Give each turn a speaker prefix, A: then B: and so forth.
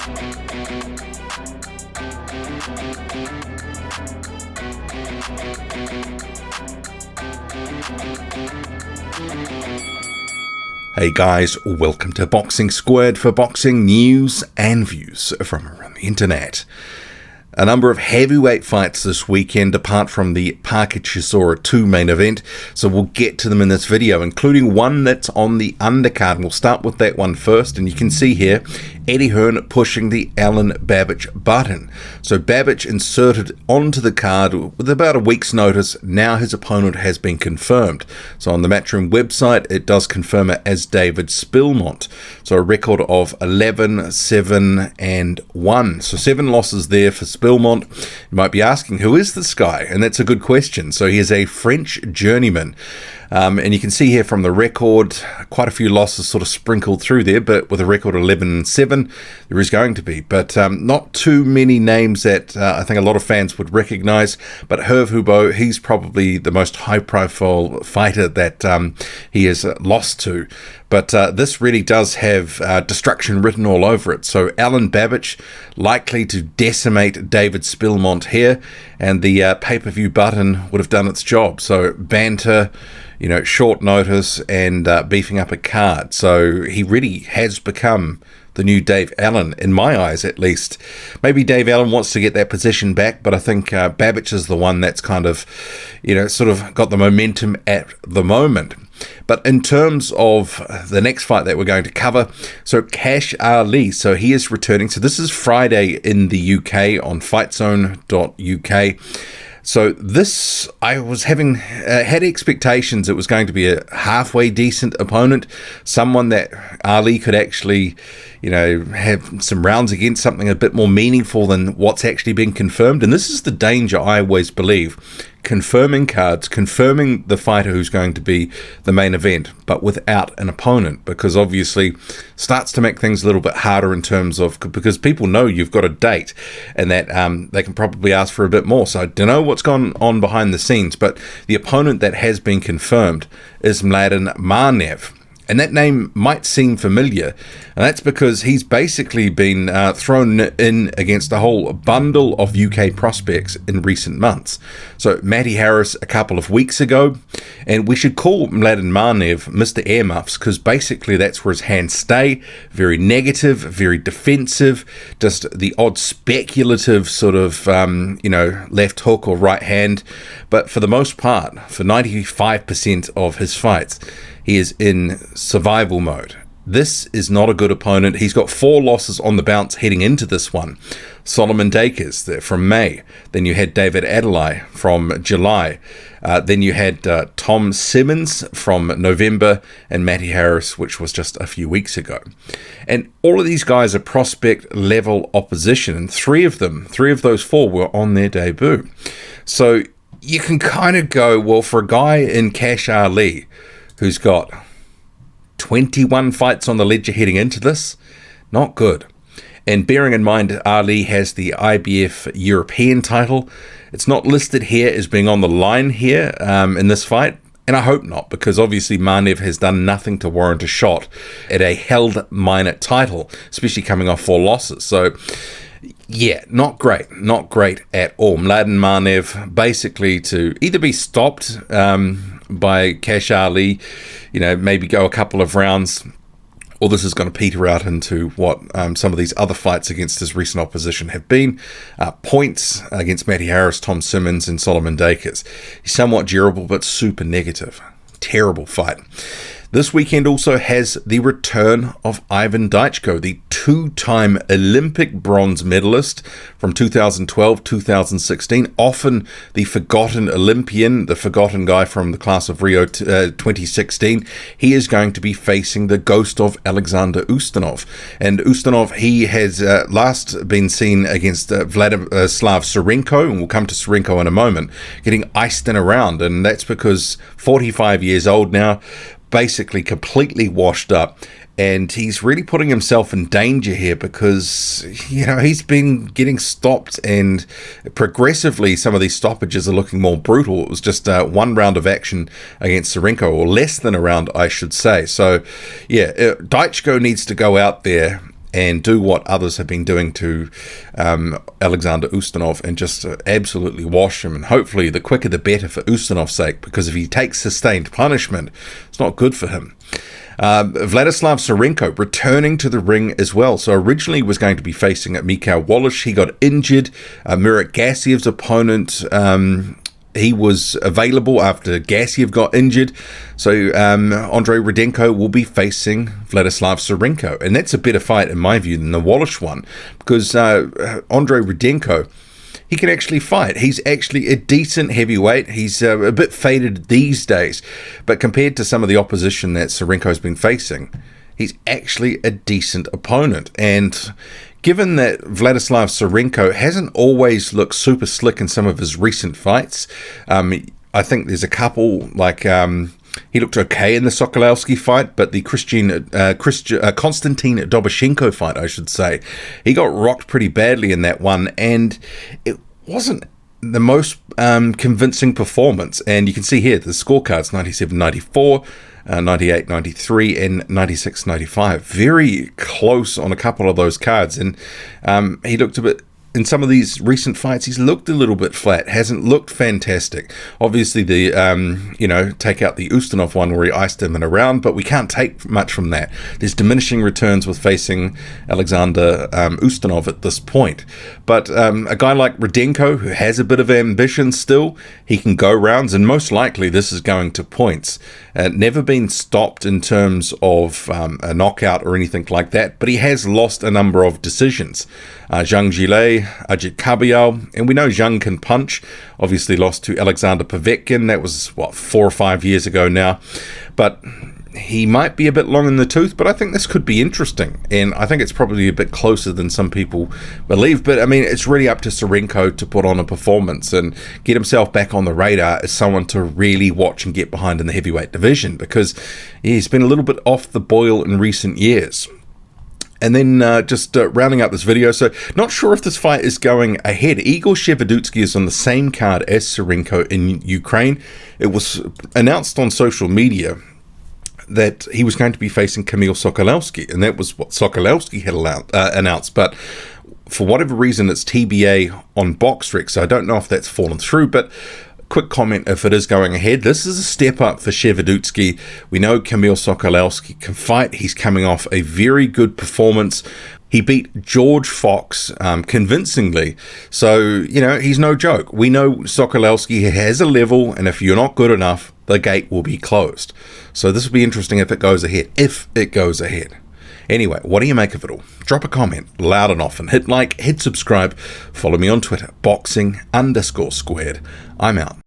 A: Hey guys, welcome to Boxing Squared for boxing news and views from around the internet. A number of heavyweight fights this weekend apart from the Parker Chisora 2 main event, so we'll get to them in this video, including one that's on the undercard. We'll start with that one first, and you can see here Eddie Hearn pushing the Alen Babic button. So Babic inserted onto the card with about a week's notice. Now his opponent has been confirmed. So on the Matchroom website, it does confirm it as David Splitmont. So a record of 11, 7, and 1. So 7 losses there for Splitmont. You might be asking, who is this guy? And that's a good question. So he is a French journeyman. And you can see here from the record, quite a few losses sort of sprinkled through there, but with a record 11-7, there is going to be. But not too many names that I think a lot of fans would recognize. But Herve Hubo, he's probably the most high-profile fighter that he has lost to. But this really does have destruction written all over it. So Alen Babic likely to decimate David Splitmont here, and the pay-per-view button would have done its job. So banter, short notice, and beefing up a card. So he really has become the new Dave Allen, in my eyes at least. Maybe Dave Allen wants to get that position back, but I think Babic is the one that's kind of, sort of got the momentum at the moment. But in terms of the next fight that we're going to cover, so Kash Ali, so he is returning. So this is Friday in the UK on fightzone.uk. So this, I was had expectations it was going to be a halfway decent opponent, someone that Ali could actually, have some rounds against, something a bit more meaningful than what's actually been confirmed. And this is the danger I always believe. Confirming cards, confirming the fighter who's going to be the main event, but without an opponent, because obviously starts to make things a little bit harder in terms of, because people know you've got a date and that they can probably ask for a bit more. So I don't know what's gone on behind the scenes, but the opponent that has been confirmed is Mladen Manev. And that name might seem familiar, and that's because he's basically been thrown in against a whole bundle of UK prospects in recent months. So Matty Harris a couple of weeks ago, and we should call Mladen Manev Mr. Earmuffs, because basically that's where his hands stay. Very negative, very defensive, just the odd speculative sort of, left hook or right hand. But for the most part, for 95% of his fights, he is in survival mode. This is not a good opponent. He's got 4 losses on the bounce heading into this one. Solomon Dakers there from May. Then you had David Adelaide from July. Then you had Tom Simmons from November, and Matty Harris, which was just a few weeks ago. And all of these guys are prospect level opposition, and three of those 4 were on their debut. So you can kind of go, well, for a guy in Kash Ali who's got 21 fights on the ledger heading into this, not good. And bearing in mind Ali has the IBF European title, it's not listed here as being on the line here in this fight, and I hope not, because obviously Manev has done nothing to warrant a shot at a held minor title, especially coming off 4 losses. So yeah, not great at all. Mladen Manev basically to either be stopped by Kash Ali, maybe go a couple of rounds, or this is going to peter out into what some of these other fights against his recent opposition have been. Points against Matty Harris, Tom Simmons, and Solomon Dakers. He's somewhat durable, but super negative. Terrible fight. This weekend also has the return of Ivan Dychko, the 2-time Olympic bronze medalist from 2012, 2016, often the forgotten Olympian, the forgotten guy from the class of Rio 2016. He is going to be facing the ghost of Aleksandr Ustinov. And Ustinov, he has last been seen against Vlad Sirenko, and we'll come to Sirenko in a moment, getting iced in a round. And that's because 45 years old now, basically completely washed up, and he's really putting himself in danger here because he's been getting stopped, and progressively some of these stoppages are looking more brutal. It was just 1 round of action against Sirenko, or less than a round I should say. So yeah, Deichko needs to go out there and do what others have been doing to Aleksandr Ustinov and just absolutely wash him. And hopefully the quicker the better for Ustinov's sake, because if he takes sustained punishment, it's not good for him. Vladislav Sirenko returning to the ring as well. So originally was going to be facing Mikhail Wallach. He got injured. Murat Gassiev's opponent, he was available after Gassiev got injured. So Andriy Rudenko will be facing Vladislav Sirenko. And that's a better fight, in my view, than the Wallach one. Because Andriy Rudenko, he can actually fight. He's actually a decent heavyweight. He's a bit faded these days. But compared to some of the opposition that Sirenko's been facing, he's actually a decent opponent. And given that Vladislav Sirenko hasn't always looked super slick in some of his recent fights, I think there's a couple, like he looked okay in the Sokolowski fight, but the Konstantin Doboshenko fight, I should say, he got rocked pretty badly in that one, and it wasn't the most convincing performance. And you can see here the scorecards: 97-94, 98-93, and 96-95. Very close on a couple of those cards, and he looked a bit. In some of these recent fights, he's looked a little bit flat, hasn't looked fantastic. Obviously, the, take out the Ustinov one where he iced him in a round, but we can't take much from that. There's diminishing returns with facing Aleksandr Ustinov at this point. But a guy like Rudenko, who has a bit of ambition still, he can go rounds, and most likely this is going to points. Never been stopped in terms of a knockout or anything like that, but he has lost a number of decisions. Zhang Jilei, Ajit Kabayal, and we know Zhang can punch. Obviously lost to Alexander Povetkin. That was, 4 or 5 years ago now. But he might be a bit long in the tooth, but I think this could be interesting. And I think it's probably a bit closer than some people believe. But, I mean, it's really up to Sirenko to put on a performance and get himself back on the radar as someone to really watch and get behind in the heavyweight division, because he's been a little bit off the boil in recent years. And then just rounding up this video, so not sure if this fight is going ahead. Igor Shevedutsky is on the same card as Sirenko in Ukraine. It was announced on social media that he was going to be facing Kamil Sokolowski, and that was what Sokolowski had announced. But for whatever reason, it's TBA on BoxRec, so I don't know if that's fallen through, but quick comment if it is going ahead. This is a step up for Shevedutsky. We know Kamil Sokolowski can fight. He's coming off a very good performance. He beat George Fox convincingly. So, he's no joke. We know Sokolowski has a level, and if you're not good enough, the gate will be closed. So this will be interesting if it goes ahead. Anyway, what do you make of it all? Drop a comment loud and often. Hit like, hit subscribe. Follow me on Twitter, boxing_squared. I'm out.